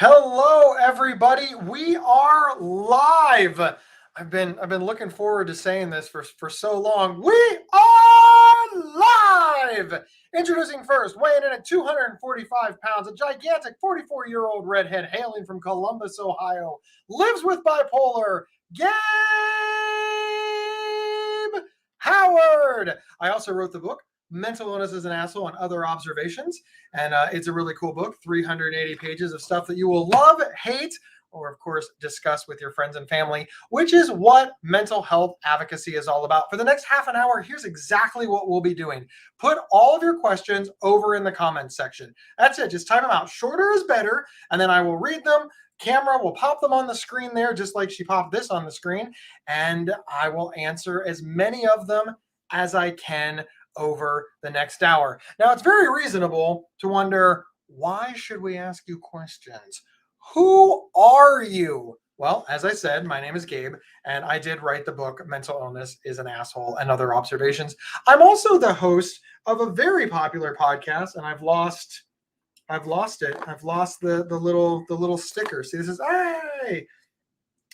Hello, everybody. We are live. I've been looking forward to saying this for so long. We are live. Introducing first, weighing in at 245 pounds, a gigantic 44-year-old redhead hailing from Columbus, Ohio, lives with bipolar, Gabe Howard. I also wrote the book Mental Illness is an Asshole and Other Observations. And it's a really cool book, 380 pages of stuff that you will love, hate, or of course, discuss with your friends and family, which is what mental health advocacy is all about. For the next half an hour, here's exactly what we'll be doing. Put all of your questions over in the comments section. That's it. Just type them out. Shorter is better. And then I will read them. Camera will pop them on the screen there, just like she popped this on the screen. And I will answer as many of them as I can over the next hour. Now, it's very reasonable to wonder, why should we ask you questions? Who are you? Well, as I said, my name is Gabe, and I did write the book, Mental Illness is an Asshole and Other Observations. I'm also the host of a very popular podcast, and I've lost it. I've lost the little sticker. See, this is, hey!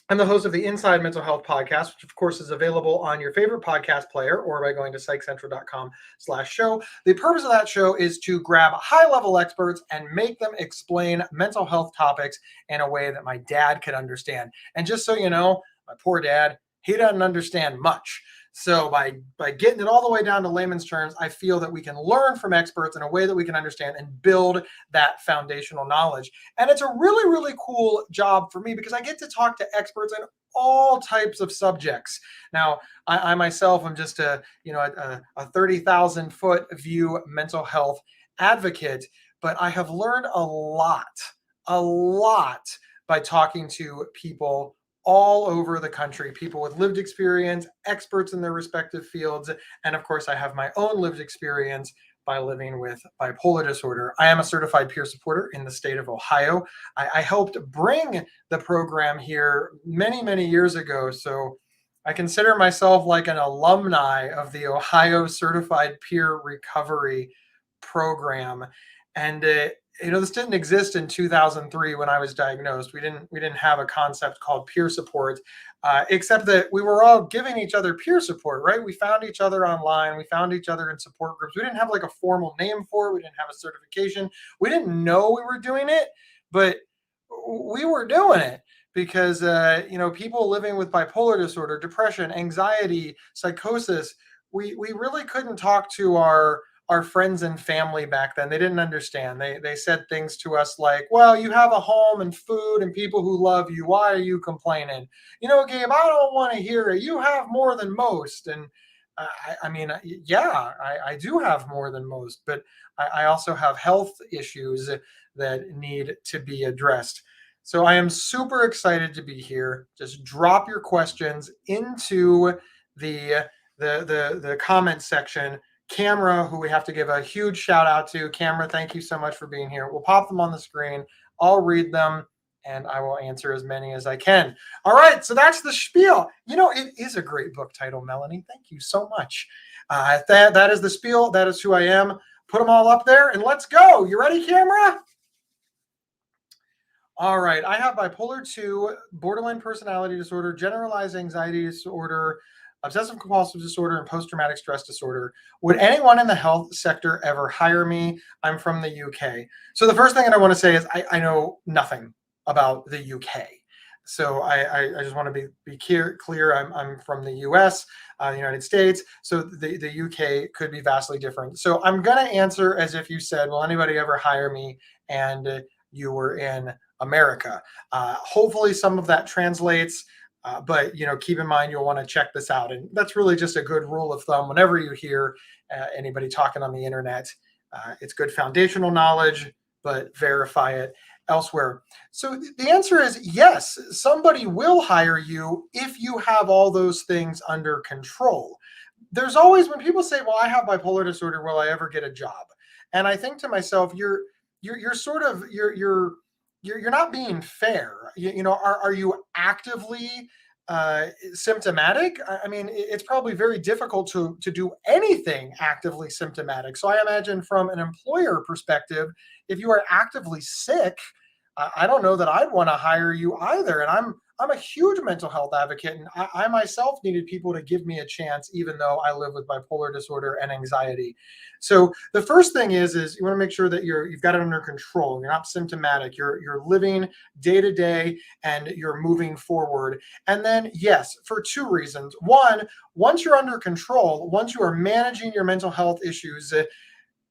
I'm the host of the Inside Mental Health podcast, which of course is available on your favorite podcast player or by going to psychcentral.com/show. The purpose of that show is to grab high-level experts and make them explain mental health topics in a way that my dad could understand. And just so you know, my poor dad, he doesn't understand much. So by getting it all the way down to layman's terms, I feel that we can learn from experts in a way that we can understand and build that foundational knowledge. And it's a really, really cool job for me because I get to talk to experts in all types of subjects. Now, I myself am just a 30,000 foot view mental health advocate, but I have learned a lot by talking to people all over the country, people with lived experience, experts in their respective fields. And of course, I have my own lived experience by living with bipolar disorder. I am a certified peer supporter in the state of Ohio. I helped bring the program here many, many years ago. So I consider myself like an alumni of the Ohio Certified Peer Recovery Program. And this didn't exist in 2003 when I was diagnosed. We didn't have a concept called peer support, except that we were all giving each other peer support, right? We found each other online. We found each other in support groups. We didn't have like a formal name for it. We didn't have a certification. We didn't know we were doing it, but we were doing it because, people living with bipolar disorder, depression, anxiety, psychosis, we really couldn't talk to our friends and family back then. They didn't understand. They said things to us like, well, you have a home and food and people who love you. Why are you complaining? Gabe, I don't want to hear it. You have more than most. And I do have more than most, but I also have health issues that need to be addressed. So I am super excited to be here. Just drop your questions into the comment section. Camera, who we have to give a huge shout out to. Camera, thank you so much for being here. We'll pop them on the screen. I'll read them and I will answer as many as I can. All right, so that's the spiel. It is a great book title, Melanie. Thank you so much. That is the spiel. That is who I am. Put them all up there and let's go. You ready, camera? All right, I have bipolar 2, borderline personality disorder, generalized anxiety disorder, obsessive compulsive disorder, and post-traumatic stress disorder. Would anyone in the health sector ever hire me? I'm from the UK. So the first thing that I want to say is I know nothing about the UK. So I just want to be clear. I'm from the US, the United States. So the UK could be vastly different. So I'm going to answer as if you said, will anybody ever hire me? And you were in America. Hopefully some of that translates. But keep in mind, you'll want to check this out. And that's really just a good rule of thumb. Whenever you hear anybody talking on the internet, it's good foundational knowledge, but verify it elsewhere. So the answer is yes, somebody will hire you if you have all those things under control. There's always, when people say, well, I have bipolar disorder, will I ever get a job? And I think to myself, you're not being fair. Are you actively symptomatic? I mean, it's probably very difficult to do anything actively symptomatic. So I imagine from an employer perspective, if you are actively sick, I don't know that I'd want to hire you either. And I'm a huge mental health advocate, and I myself needed people to give me a chance, even though I live with bipolar disorder and anxiety. So the first thing is you want to make sure that you've got it under control. You're not symptomatic. You're living day to day and you're moving forward. And then yes, for two reasons. One, once you're under control, once you are managing your mental health issues,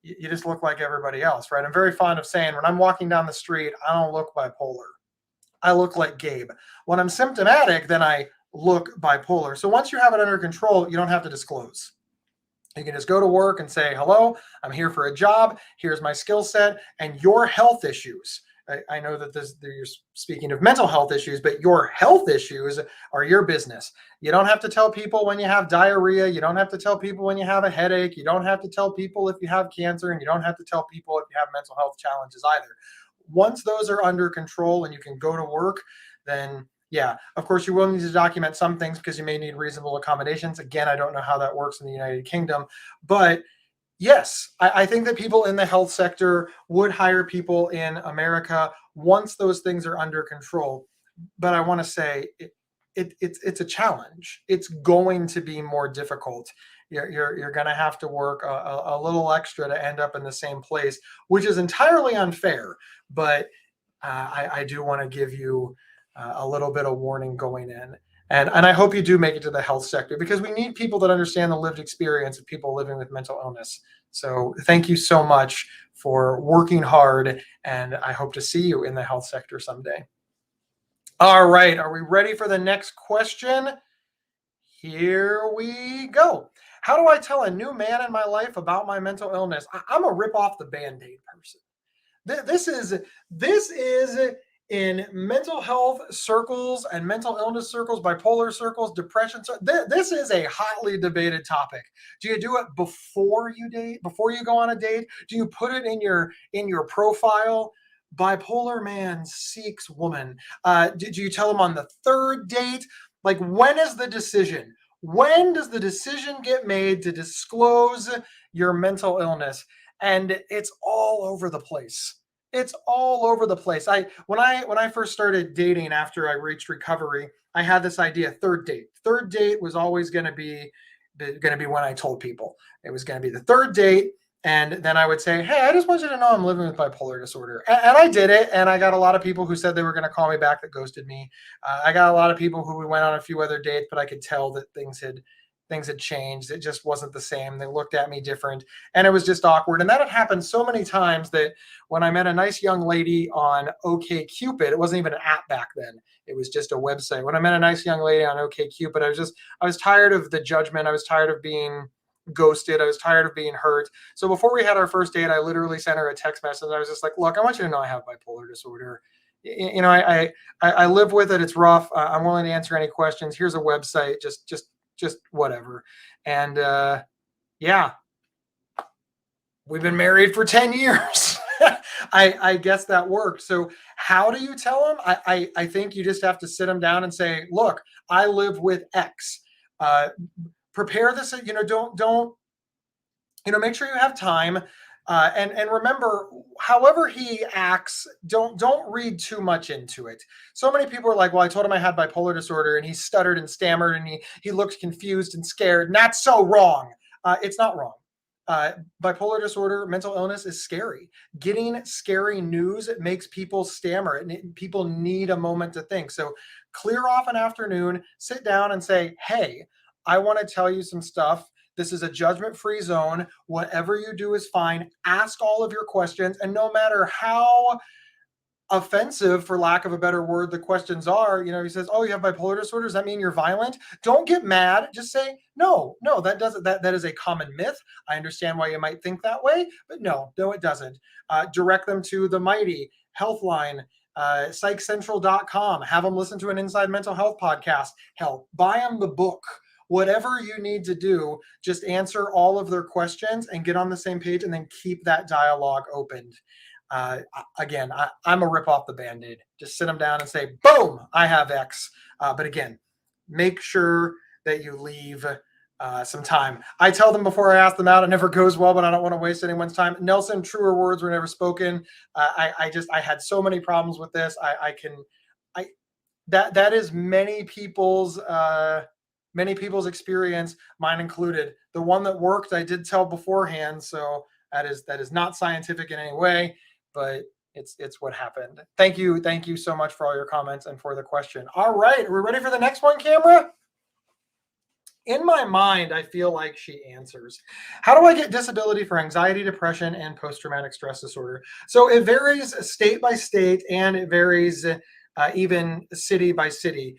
you just look like everybody else, right? I'm very fond of saying when I'm walking down the street, I don't look bipolar. I look like Gabe. When I'm symptomatic, then I look bipolar. So once you have it under control, you don't have to disclose. You can just go to work and say, hello, I'm here for a job. Here's my skill set and your health issues. I know that you're speaking of mental health issues, but your health issues are your business. You don't have to tell people when you have diarrhea. You don't have to tell people when you have a headache. You don't have to tell people if you have cancer, and you don't have to tell people if you have mental health challenges either. Once those are under control and you can go to work, then yeah, of course, you will need to document some things because you may need reasonable accommodations. Again, I don't know how that works in the United Kingdom, but yes, I think that people in the health sector would hire people in America once those things are under control. But I want to say it's a challenge. It's going to be more difficult. You're going to have to work a little extra to end up in the same place, which is entirely unfair. But I do want to give you a little bit of warning going in. And I hope you do make it to the health sector because we need people that understand the lived experience of people living with mental illness. So thank you so much for working hard, and I hope to see you in the health sector someday. All right, are we ready for the next question? Here we go. How do I tell a new man in my life about my mental illness? I'm a rip off the Band-Aid person. This is in mental health circles and mental illness circles, bipolar circles, depression. This is a hotly debated topic. Do you do it before you date, before you go on a date? Do you put it in your profile? Bipolar man seeks woman. Do you tell them on the third date? Like, when is the decision? When does the decision get made to disclose your mental illness? And it's all over the place. It's all over the place. When I first started dating after I reached recovery, I had this idea: third date. Third date was always going to be when I told people. It was going to be the third date, and then I would say, "Hey, I just want you to know I'm living with bipolar disorder," and I did it. And I got a lot of people who said they were going to call me back that ghosted me. I got a lot of people who we went on a few other dates, but I could tell that things had changed. It just wasn't the same. They looked at me different, and it was just awkward. And that had happened so many times that when I met a nice young lady on OkCupid, it wasn't even an app back then. It was just a website. When I met a nice young lady on OkCupid, I was tired of the judgment. I was tired of being ghosted. I was tired of being hurt. So before we had our first date, I literally sent her a text message. I was just like, look, I want you to know I have bipolar disorder. You know, I live with it. It's rough. I'm willing to answer any questions. Here's a website. Just whatever. And yeah, we've been married for 10 years. I guess that worked. So how do you tell them? I think you just have to sit them down and say, look, I live with X. Prepare this, don't, make sure you have time. And remember, however he acts, don't read too much into it. So many people are like, well, I told him I had bipolar disorder and he stuttered and stammered and he looked confused and scared. And that's so wrong. It's not wrong. Bipolar disorder, mental illness is scary. Getting scary news, it makes people stammer. People need a moment to think. So clear off an afternoon, sit down and say, hey, I want to tell you some stuff. This is a judgment-free zone. Whatever you do is fine. Ask all of your questions. And no matter how offensive, for lack of a better word, the questions are, he says, oh, you have bipolar disorder. Does that mean you're violent? Don't get mad. Just say, no, that doesn't, that is a common myth. I understand why you might think that way, but no, it doesn't. Direct them to the Mighty Healthline, psychcentral.com. Have them listen to an Inside Mental Health podcast. Hell, buy them the book. Whatever you need to do, just answer all of their questions and get on the same page, and then keep that dialogue opened. Again, I'm a rip off the Band-Aid. Just sit them down and say, boom, I have X. But again, make sure that you leave some time. I tell them before I ask them out, it never goes well, but I don't want to waste anyone's time. Nelson, truer words were never spoken. I had so many problems with this. That is many people's experience, mine included. The one that worked, I did tell beforehand, so that is not scientific in any way, but it's what happened. Thank you so much for all your comments and for the question. All right, are we ready for the next one, camera? In my mind, I feel like she answers. How do I get disability for anxiety, depression, and post-traumatic stress disorder? So it varies state by state, and it varies even city by city.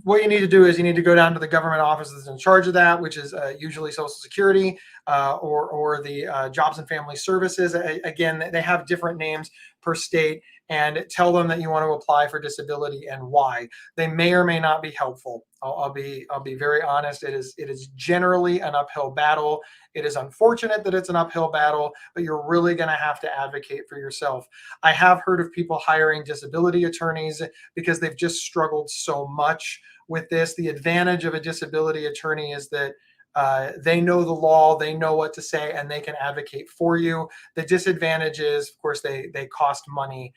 What you need to do is you need to go down to the government office that's in charge of that, which is usually Social Security or the Jobs and Family Services. Again, they have different names per state, and tell them that you want to apply for disability and why. They may or may not be helpful. I'll be very honest. It is generally an uphill battle. It is unfortunate that it's an uphill battle, but you're really going to have to advocate for yourself. I have heard of people hiring disability attorneys because they've just struggled so much with this. The advantage of a disability attorney is that they know the law, they know what to say, and they can advocate for you. The disadvantage is, of course, they cost money.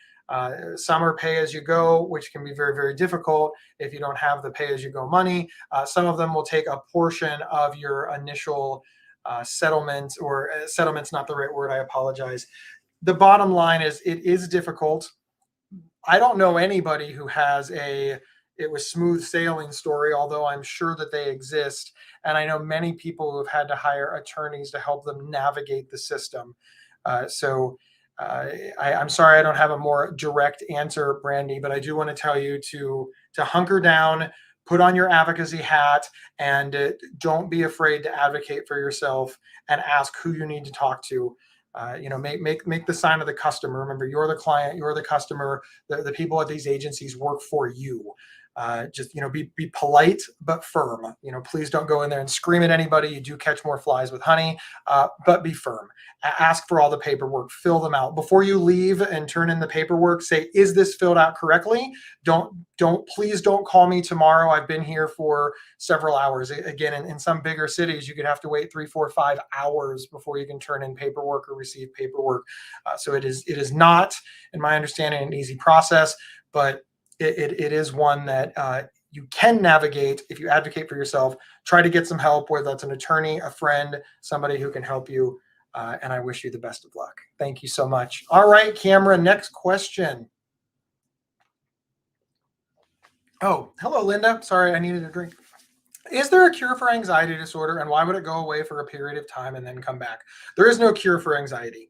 Some are pay as you go, which can be very, very difficult if you don't have the pay as you go money. Some of them will take a portion of your initial settlement, or settlement's not the right word, I apologize. The bottom line is it is difficult. I don't know anybody who has it was smooth sailing story, although I'm sure that they exist. And I know many people who have had to hire attorneys to help them navigate the system. I'm sorry I don't have a more direct answer, Brandy, but I do want to tell you to hunker down, put on your advocacy hat, and don't be afraid to advocate for yourself and ask who you need to talk to. Make the sign of the customer. Remember, you're the client, you're the customer. The people at these agencies work for you. Just be polite but firm. Please don't go in there and scream at anybody. You do catch more flies with honey, but be firm. Ask for all the paperwork, fill them out before you leave and turn in the paperwork. Say, is this filled out correctly? Please don't call me tomorrow. I've been here for several hours. Again, in some bigger cities, you could have to wait 3, 4, 5 hours before you can turn in paperwork or receive paperwork. So it is not, in my understanding, an easy process, but it is one that you can navigate if you advocate for yourself. Try to get some help, whether that's an attorney, a friend, somebody who can help you. And I wish you the best of luck. Thank you so much. All right, Cameron, next question. Oh, hello, Linda. Sorry, I needed a drink. Is there a cure for anxiety disorder, and why would it go away for a period of time and then come back? There is no cure for anxiety.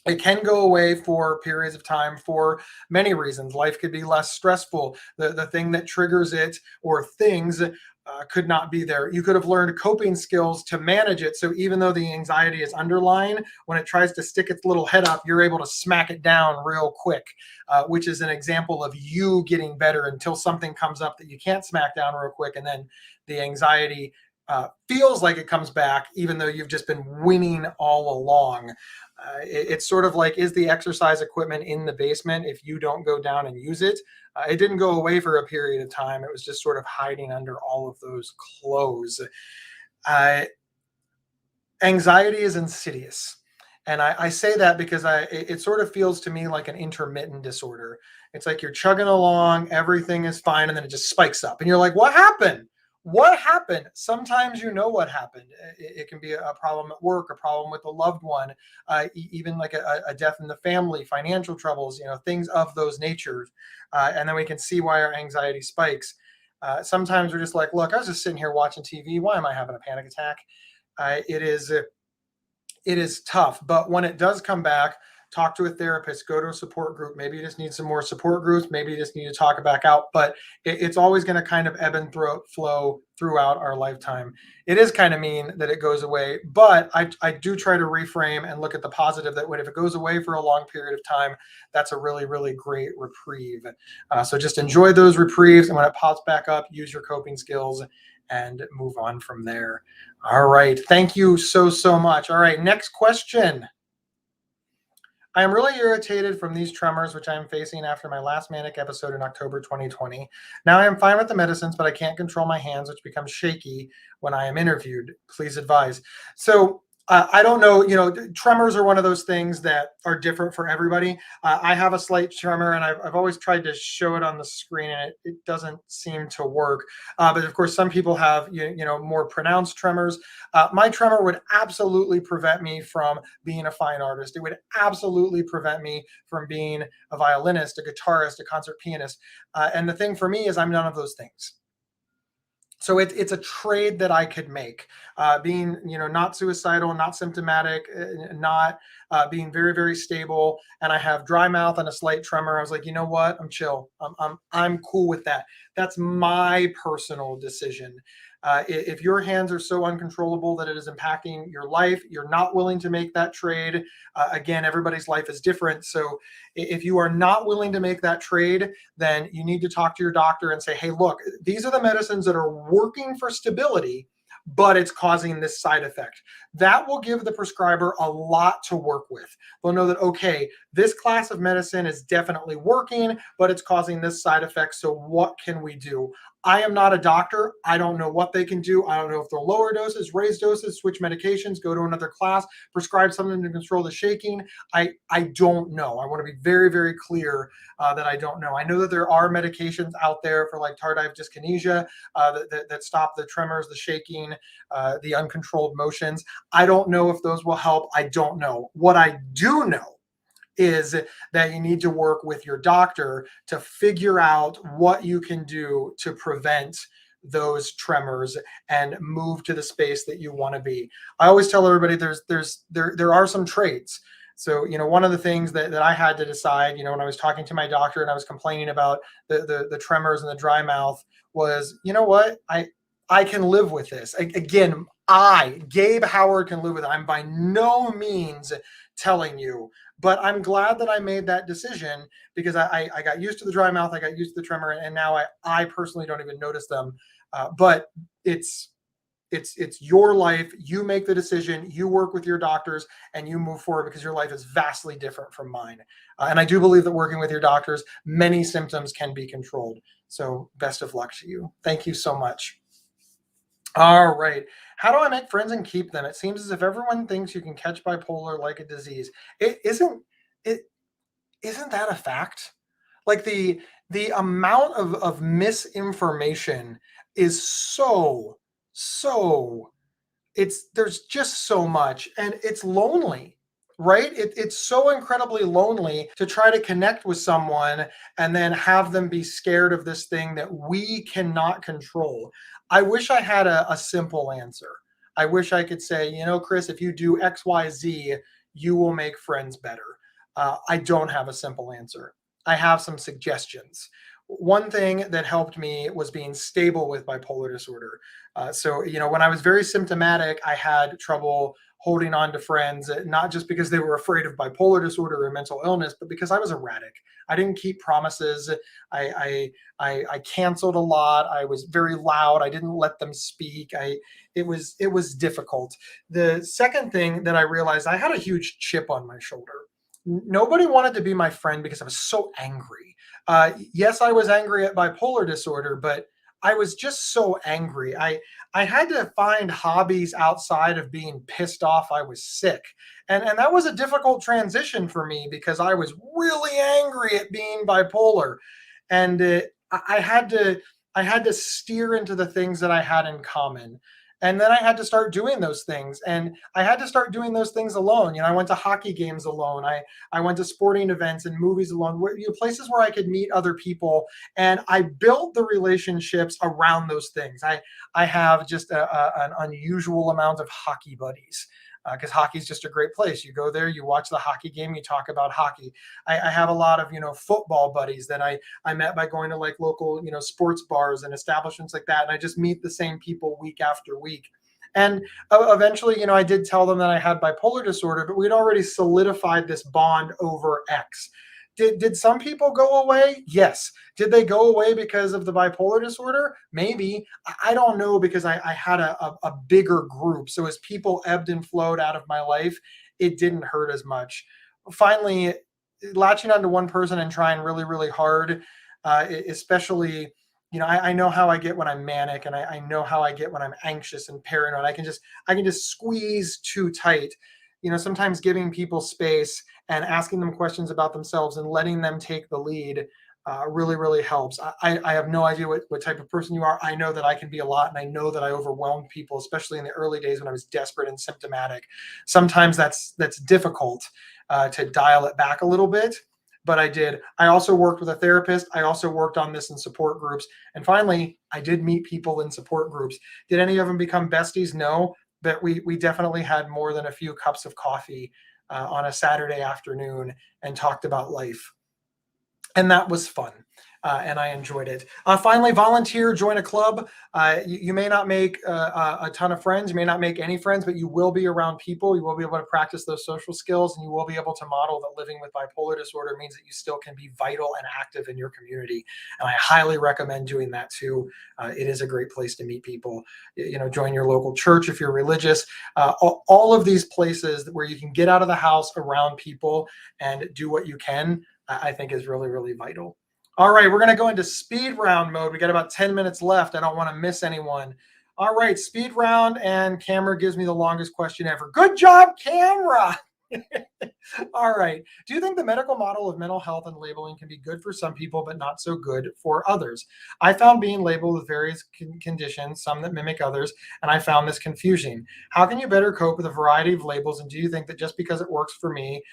It can go away for periods of time for many reasons. Life could be less stressful. The thing that triggers it, or things, could not be there. You could have learned coping skills to manage it. So even though the anxiety is underlying, when it tries to stick its little head up, you're able to smack it down real quick, which is an example of you getting better until something comes up that you can't smack down real quick. And then the anxiety feels like it comes back, even though you've just been winning all along. It's sort of like, is the exercise equipment in the basement if you don't go down and use it? It didn't go away for a period of time. It was just sort of hiding under all of those clothes. Anxiety is insidious. And I say that because it sort of feels to me like an intermittent disorder. It's like you're chugging along, everything is fine, and then it just spikes up. And you're like, what happened? What happened? Sometimes you know what happened. It can be a problem at work, a problem with a loved one, even like a death in the family, financial troubles, things of those natures. And then we can see why our anxiety spikes. Sometimes we're just like, look, I was just sitting here watching TV. Why am I having a panic attack? It is tough, but when it does come back, talk to a therapist, go to a support group. Maybe you just need some more support groups. Maybe you just need to talk it back out, but it's always going to kind of ebb and flow throughout our lifetime. It is kind of mean that it goes away, but I do try to reframe and look at the positive, that if it goes away for a long period of time, that's a really, really great reprieve. So just enjoy those reprieves. And when it pops back up, use your coping skills and move on from there. All right. Thank you so much. All right. Next question. I am really irritated from these tremors, which I am facing after my last manic episode in October 2020. Now I am fine with the medicines, but I can't control my hands, which become shaky when I am interviewed. Please advise. So I don't know, tremors are one of those things that are different for everybody. I have a slight tremor, and I've always tried to show it on the screen, and it doesn't seem to work. But of course, some people have, more pronounced tremors. My tremor would absolutely prevent me from being a fine artist. It would absolutely prevent me from being a violinist, a guitarist, a concert pianist. And the thing for me is I'm none of those things. So it's a trade that I could make, being not suicidal, not symptomatic, not being very very stable, and I have dry mouth and a slight tremor. I was like, you know what, I'm chill. I'm cool with that. That's my personal decision. If your hands are so uncontrollable that it is impacting your life, you're not willing to make that trade. Again, everybody's life is different. So if you are not willing to make that trade, then you need to talk to your doctor and say, hey, look, these are the medicines that are working for stability, but it's causing this side effect. That will give the prescriber a lot to work with. They'll know that, okay, this class of medicine is definitely working, but it's causing this side effect. So what can we do? I am not a doctor. I don't know what they can do. I don't know if they'll lower doses, raise doses, switch medications, go to another class, prescribe something to control the shaking. I don't know. I want to be very, very clear that I don't know. I know that there are medications out there for like tardive dyskinesia that stop the tremors, the shaking, the uncontrolled motions. I don't know if those will help. I don't know. What I do know is that you need to work with your doctor to figure out what you can do to prevent those tremors and move to the space that you want to be. I always tell everybody there are some trades. So, one of the things that I had to decide, when I was talking to my doctor and I was complaining about the tremors and the dry mouth was, you know what? I can live with this. Again, Gabe Howard, can live with it. I'm by no means telling you, but I'm glad that I made that decision because I got used to the dry mouth, I got used to the tremor, and now I personally don't even notice them. But it's your life. You make the decision. You work with your doctors, and you move forward because your life is vastly different from mine. And I do believe that working with your doctors, many symptoms can be controlled. So best of luck to you. Thank you so much. All right. How do I make friends and keep them? It seems as if everyone thinks you can catch bipolar like a disease. It isn't. It isn't that a fact? Like the amount of misinformation is so there's just so much, and it's lonely, right? It's so incredibly lonely to try to connect with someone and then have them be scared of this thing that we cannot control. I wish I had a simple answer. I wish I could say, Chris, if you do XYZ, you will make friends better. I don't have a simple answer. I have some suggestions. One thing that helped me was being stable with bipolar disorder. So, when I was very symptomatic, I had trouble holding on to friends, not just because they were afraid of bipolar disorder or mental illness, but because I was erratic. I didn't keep promises. I canceled a lot. I was very loud. I didn't let them speak. It was difficult. The second thing that I realized, I had a huge chip on my shoulder. Nobody wanted to be my friend because I was so angry. Yes, I was angry at bipolar disorder, but I was just so angry. I had to find hobbies outside of being pissed off I was sick. And that was a difficult transition for me because I was really angry at being bipolar. And I had to steer into the things that I had in common. And then I had to start doing those things. And I had to start doing those things alone. I went to hockey games alone. I went to sporting events and movies alone, places where I could meet other people. And I built the relationships around those things. I have just an unusual amount of hockey buddies because hockey is just a great place. You go there, you watch the hockey game, you talk about hockey. I have a lot of, football buddies that I met by going to like local, sports bars and establishments like that. And I just meet the same people week after week. And eventually, I did tell them that I had bipolar disorder, but we'd already solidified this bond over X. Did some people go away? Yes. Did they go away because of the bipolar disorder? Maybe. I don't know because I had a bigger group. So as people ebbed and flowed out of my life, it didn't hurt as much. finally latching onto one person and trying really, really hard, especially, I know how I get when I'm manic, and I know how I get when I'm anxious and paranoid. I can just squeeze too tight. Sometimes giving people space and asking them questions about themselves and letting them take the lead really, really helps. I have no idea what type of person you are. I know that I can be a lot, and I know that I overwhelmed people, especially in the early days when I was desperate and symptomatic. Sometimes that's difficult to dial it back a little bit, but I did. I also worked with a therapist. I also worked on this in support groups. And finally, I did meet people in support groups. Did any of them become besties? No, but we definitely had more than a few cups of coffee on a Saturday afternoon and talked about life. And that was fun. And I enjoyed it. Finally, volunteer, join a club. You may not make a ton of friends, you may not make any friends, but you will be around people. You will be able to practice those social skills, and you will be able to model that living with bipolar disorder means that you still can be vital and active in your community. And I highly recommend doing that too. It is a great place to meet people. Join your local church if you're religious. All of these places where you can get out of the house around people and do what you can, I think is really, really vital. All right, we're going to go into speed round mode. We got about 10 minutes left. I don't want to miss anyone. All right, speed round, and camera gives me the longest question ever. Good job, camera. All right. Do you think the medical model of mental health and labeling can be good for some people, but not so good for others? I found being labeled with various conditions, some that mimic others, and I found this confusing. How can you better cope with a variety of labels? And do you think that just because it works for me,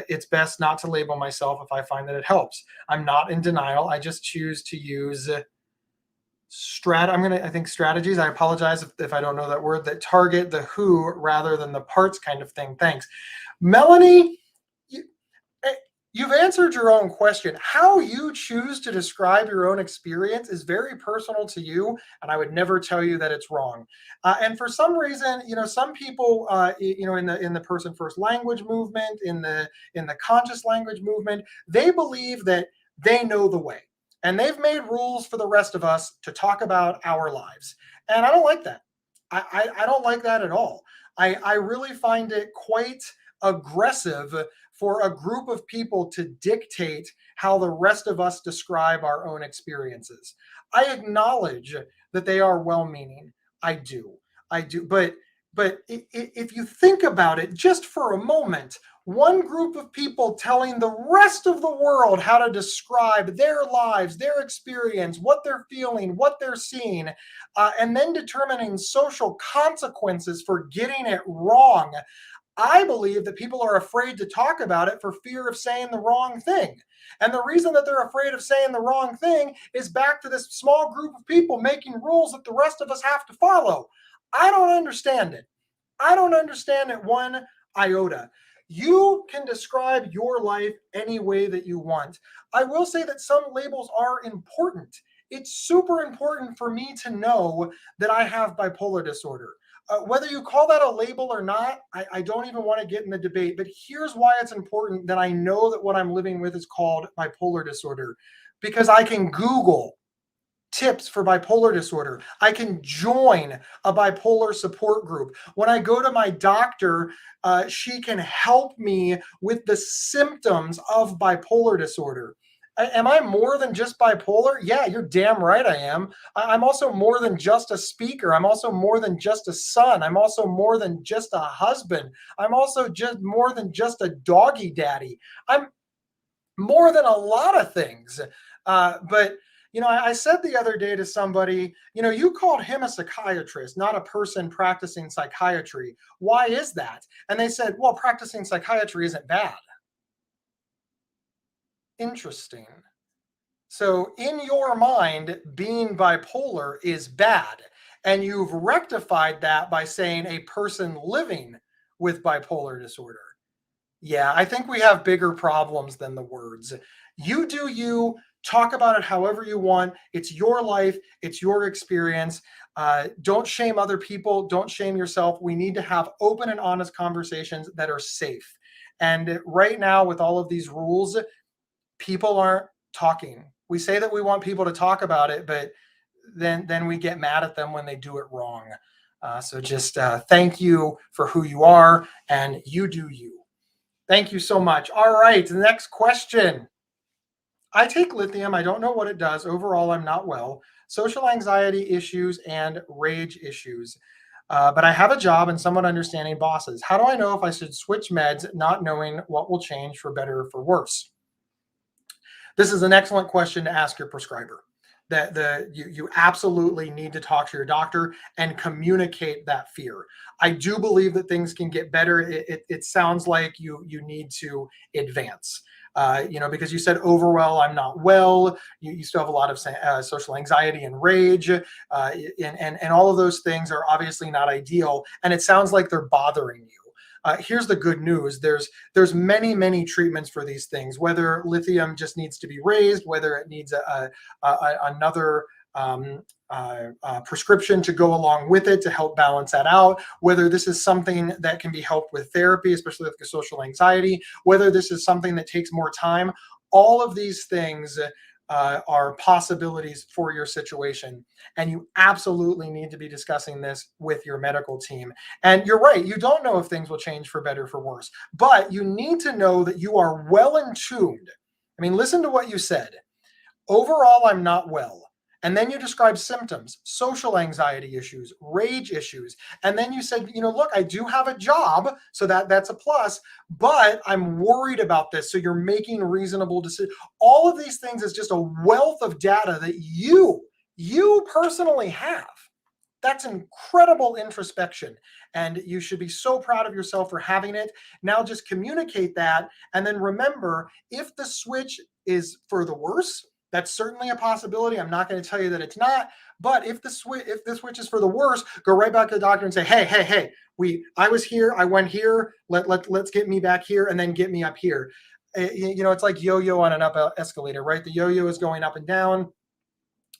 it's best not to label myself if I find that it helps? I'm not in denial. I just choose to use I think strategies. I apologize if I don't know that word, that target the who rather than the parts kind of thing. Thanks. Melanie, you've answered your own question. How you choose to describe your own experience is very personal to you, and I would never tell you that it's wrong. And for some reason, some people, in the person first language movement, in the conscious language movement, they believe that they know the way, and they've made rules for the rest of us to talk about our lives. And I don't like that. I don't like that at all. I really find it quite aggressive for a group of people to dictate how the rest of us describe our own experiences. I acknowledge that they are well-meaning. I do. But if you think about it just for a moment, one group of people telling the rest of the world how to describe their lives, their experience, what they're feeling, what they're seeing, and then determining social consequences for getting it wrong. I believe that people are afraid to talk about it for fear of saying the wrong thing. And the reason that they're afraid of saying the wrong thing is back to this small group of people making rules that the rest of us have to follow. I don't understand it. I don't understand it one iota. You can describe your life any way that you want. I will say that some labels are important. It's super important for me to know that I have bipolar disorder. Whether you call that a label or not, I don't even want to get in the debate, but here's why it's important that I know that what I'm living with is called bipolar disorder, because I can Google tips for bipolar disorder. I can join a bipolar support group. When I go to my doctor, she can help me with the symptoms of bipolar disorder. Am I more than just bipolar? Yeah, you're damn right I am. I'm also more than just a speaker. I'm also more than just a son. I'm also more than just a husband. I'm also just more than just a doggy daddy. I'm more than a lot of things. But I said the other day to somebody, you called him a psychiatrist, not a person practicing psychiatry. Why is that? And they said, well, practicing psychiatry isn't bad. Interesting. So in your mind, being bipolar is bad. And you've rectified that by saying a person living with bipolar disorder. Yeah, I think we have bigger problems than the words. You do you, talk about it however you want. It's your life, it's your experience. Don't shame other people, don't shame yourself. We need to have open and honest conversations that are safe. And right now, with all of these rules, people aren't talking. We say that we want people to talk about it, but then we get mad at them when they do it wrong. So just thank you for who you are, and you do you. Thank you so much. All right, next question. I take lithium. I don't know what it does. Overall, I'm not well. Social anxiety issues and rage issues. But I have a job and somewhat understanding bosses. How do I know if I should switch meds, not knowing what will change for better or for worse? This is an excellent question to ask your prescriber. That you absolutely need to talk to your doctor and communicate that fear. I do believe that things can get better. It sounds like you need to advance. Because you said overall I'm not well. You still have a lot of social anxiety and rage, and all of those things are obviously not ideal. And it sounds like they're bothering you. Here's the good news. There's many treatments for these things, whether lithium just needs to be raised, whether it needs another prescription to go along with it to help balance that out, whether this is something that can be helped with therapy, especially with the social anxiety, whether this is something that takes more time. All of these things are possibilities for your situation. And you absolutely need to be discussing this with your medical team. And you're right, you don't know if things will change for better or for worse, but you need to know that you are well in tuned. I mean, listen to what you said. Overall, I'm not well. And then you described symptoms, social anxiety issues, rage issues. And then you said, look, I do have a job, so that's a plus, but I'm worried about this. So you're making reasonable decisions. All of these things is just a wealth of data that you personally have. That's incredible introspection. And you should be so proud of yourself for having it. Now just communicate that. And then remember, if the switch is for the worse, that's certainly a possibility. I'm not going to tell you that it's not, but if the switch is for the worse, go right back to the doctor and say, hey, I was here, I went here, let's get me back here and then get me up here. It's like yo-yo on an up escalator, right? The yo-yo is going up and down,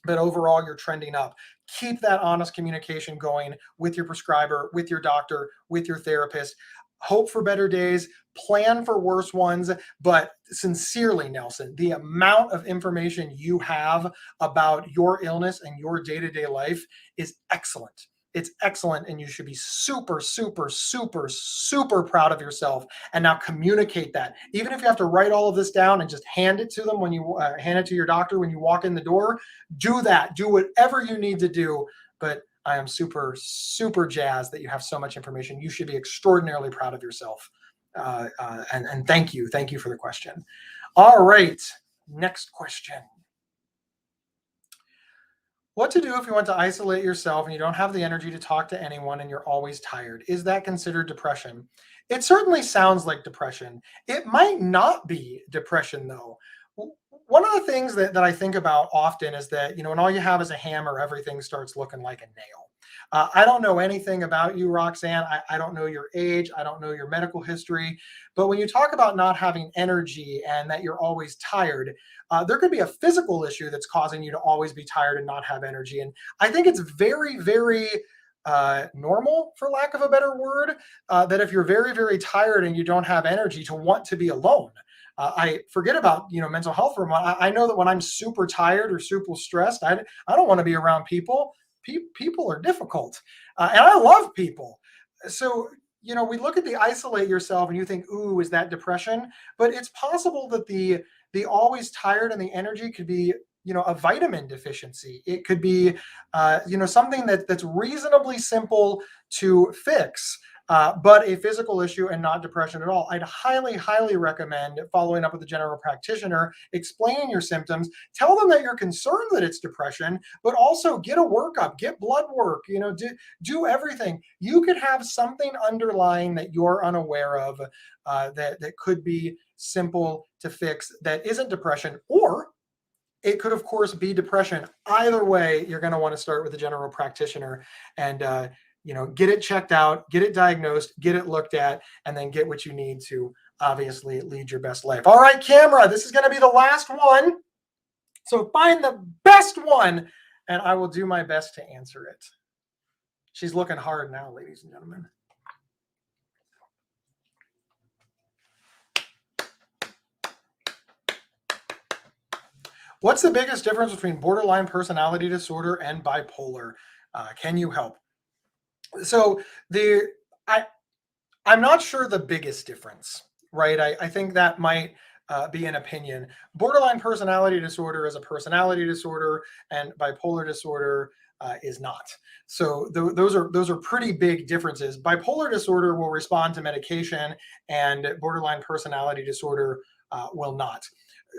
but overall you're trending up. Keep that honest communication going with your prescriber, with your doctor, with your therapist. Hope for better days, plan for worse ones, but sincerely, Nelson, the amount of information you have about your illness and your day-to-day life is excellent. It's excellent, and you should be super proud of yourself. And now communicate that. Even if you have to write all of this down and just hand it to them when you hand it to your doctor when you walk in the door, do that. Do whatever you need to do. But I am super jazzed that you have so much information. You should be extraordinarily proud of yourself. And thank you for the question. All right, next question. What to do if you want to isolate yourself and you don't have the energy to talk to anyone and you're always tired? Is that considered depression? It certainly sounds like depression. It might not be depression, though. One of the things that I think about often is that, when all you have is a hammer, everything starts looking like a nail. I don't know anything about you, Roxanne. I don't know your age. I don't know your medical history. But when you talk about not having energy and that you're always tired, there could be a physical issue that's causing you to always be tired and not have energy. And I think it's very normal, for lack of a better word, that if you're very tired and you don't have energy, to want to be alone. I forget about mental health for a moment. I know that when I'm super tired or super stressed, I don't want to be around people. People are difficult, and I love people. So we look at the isolate yourself, and you think, "Ooh, is that depression?" But it's possible that the always tired and the energy could be a vitamin deficiency. It could be something that's reasonably simple to fix. But a physical issue and not depression at all. I'd highly recommend following up with a general practitioner, explaining your symptoms, tell them that you're concerned that it's depression, but also get a workup, get blood work, do everything. You could have something underlying that you're unaware of that could be simple to fix that isn't depression, or it could, of course, be depression. Either way, you're going to want to start with a general practitioner and get it checked out, get it diagnosed, get it looked at, and then get what you need to obviously lead your best life. All right, camera, this is going to be the last one. So find the best one, and I will do my best to answer it. She's looking hard now, ladies and gentlemen. What's the biggest difference between borderline personality disorder and bipolar? Can you help? So I'm not sure the biggest difference. right? I think that might be an opinion. Borderline personality disorder is a personality disorder, and bipolar disorder is not. So those are pretty big differences. Bipolar disorder will respond to medication, and borderline personality disorder will not.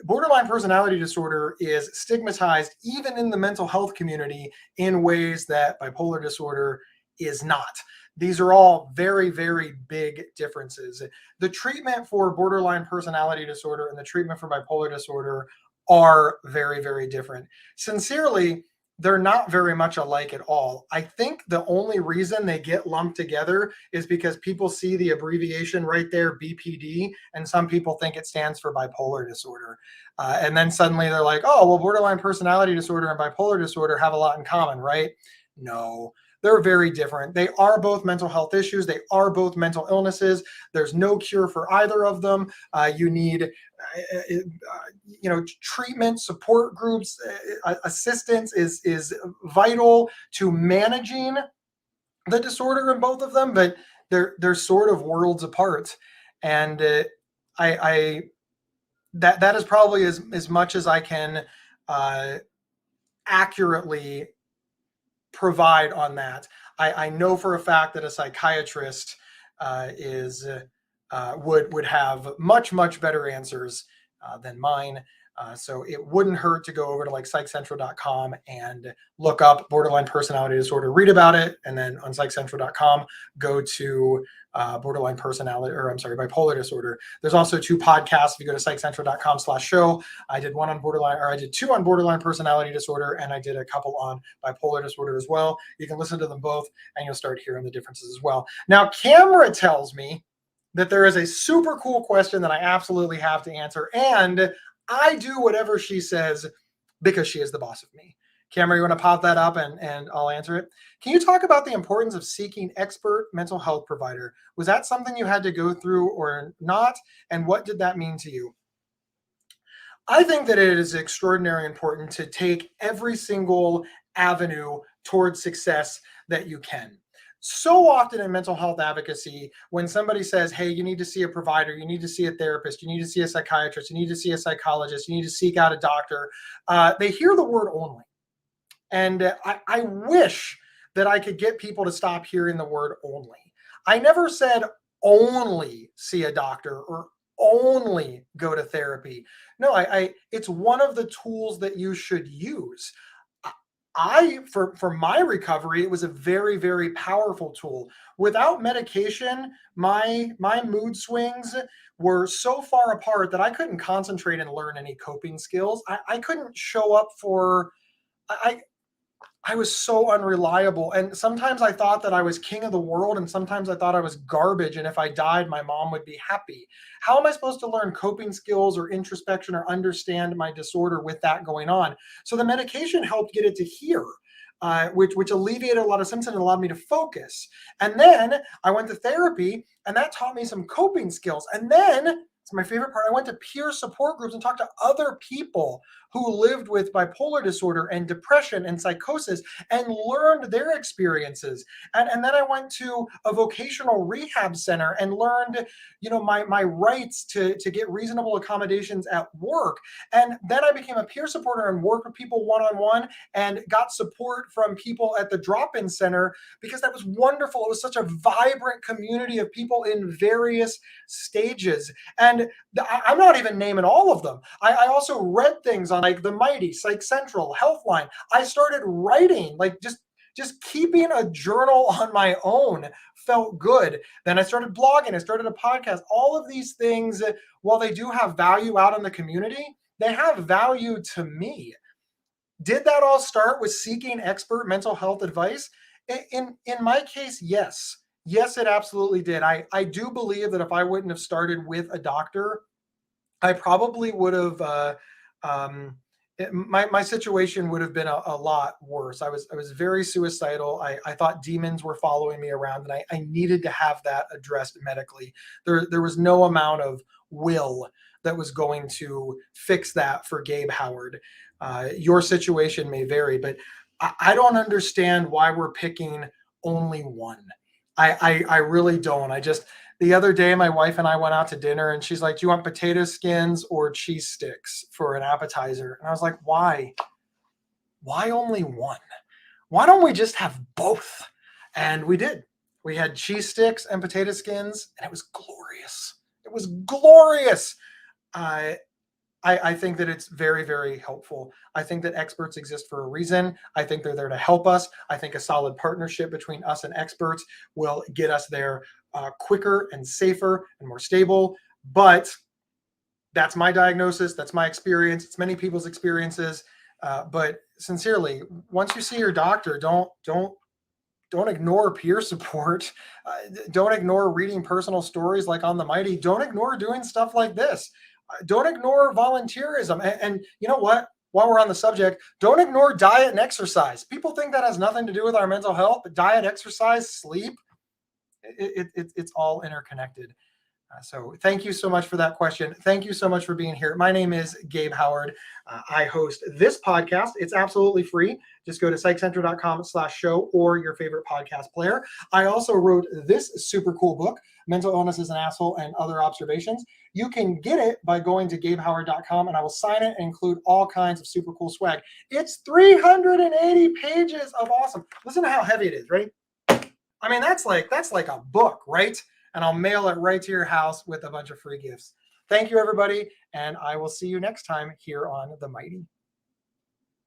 Borderline personality disorder is stigmatized even in the mental health community in ways that bipolar disorder is not. These are all very, very big differences. The treatment for borderline personality disorder and the treatment for bipolar disorder are very, very different. Sincerely, they're not very much alike at all. I think the only reason they get lumped together is because people see the abbreviation right there, BPD, and some people think it stands for bipolar disorder. And then suddenly they're like, oh, well, borderline personality disorder and bipolar disorder have a lot in common, right? No, they're very different. They are both mental health issues. They are both mental illnesses. There's no cure for either of them. You need treatment, support groups, assistance is vital to managing the disorder in both of them, but they're sort of worlds apart. And I that is probably as much as I can accurately provide on that. I know for a fact that a psychiatrist is would have much better answers than mine. So it wouldn't hurt to go over to like psychcentral.com and look up borderline personality disorder, read about it, and then on psychcentral.com go to borderline personality, or I'm sorry, bipolar disorder. There's also 2 podcasts. If you go to psychcentral.com/show, I did 1 on borderline, or I did 2 on borderline personality disorder, and I did a couple on bipolar disorder as well. You can listen to them both, and you'll start hearing the differences as well. Now, Camera tells me that there is a super cool question that I absolutely have to answer, and I do whatever she says because she is the boss of me. Camera, you want to pop that up and I'll answer it? Can you talk about the importance of seeking expert mental health provider? Was that something you had to go through or not? And what did that mean to you? I think that it is extraordinarily important to take every single avenue towards success that you can. So often in mental health advocacy, when somebody says, hey, you need to see a provider, you need to see a therapist, you need to see a psychiatrist, you need to see a psychologist, you need to seek out a doctor, they hear the word only. And I wish that I could get people to stop hearing the word only. I never said only see a doctor or only go to therapy. No, it's one of the tools that you should use. For my recovery, it was a very, very powerful tool. Without medication, my mood swings were so far apart that I couldn't concentrate and learn any coping skills. I couldn't show up for I was so unreliable. And sometimes I thought that I was king of the world, and sometimes I thought I was garbage. And if I died, my mom would be happy. How am I supposed to learn coping skills or introspection or understand my disorder with that going on? So the medication helped get it to here. Which alleviated a lot of symptoms and allowed me to focus. And then I went to therapy, and that taught me some coping skills. And then, it's my favorite part, I went to peer support groups and talked to other people who lived with bipolar disorder and depression and psychosis and learned their experiences. And then I went to a vocational rehab center and learned, my rights to get reasonable accommodations at work. And then I became a peer supporter and worked with people one-on-one and got support from people at the drop-in center, because that was wonderful. It was such a vibrant community of people in various stages. And I'm not even naming all of them. I also read things on like The Mighty, Psych Central, Healthline. I started writing, like just keeping a journal on my own felt good. Then I started blogging, I started a podcast. All of these things, while they do have value out in the community, they have value to me. Did that all start with seeking expert mental health advice? In my case, yes. Yes, it absolutely did. I do believe that if I wouldn't have started with a doctor, I probably would have my situation would have been a lot worse. I was very suicidal. I thought demons were following me around, and I needed to have that addressed medically. There was no amount of will that was going to fix that for Gabe Howard. Your situation may vary, but I don't understand why we're picking only one. I really don't. The other day, my wife and I went out to dinner and she's like, do you want potato skins or cheese sticks for an appetizer? And I was like, why? Why only one? Why don't we just have both? And we did. We had cheese sticks and potato skins, and it was glorious. It was glorious. I think that it's very, very helpful. I think that experts exist for a reason. I think they're there to help us. I think a solid partnership between us and experts will get us there quicker and safer and more stable. But that's my diagnosis. That's my experience. It's many people's experiences. But sincerely, once you see your doctor, don't ignore peer support. Don't ignore reading personal stories like on the Mighty. Don't ignore doing stuff like this. Don't ignore volunteerism. And you know what? While we're on the subject, don't ignore diet and exercise. People think that has nothing to do with our mental health, but diet, exercise, sleep, it's all interconnected. So thank you so much for that question. Thank you so much for being here. My name is Gabe Howard. I host this podcast. It's absolutely free. Just go to psychcentral.com/show or your favorite podcast player. I also wrote this super cool book, Mental Illness is an Asshole and Other Observations. You can get it by going to gabehoward.com and I will sign it and include all kinds of super cool swag. It's 380 pages of awesome. Listen to how heavy it is, right? I mean, that's like a book, right? And I'll mail it right to your house with a bunch of free gifts. Thank you, everybody, and I will see you next time here on The Mighty.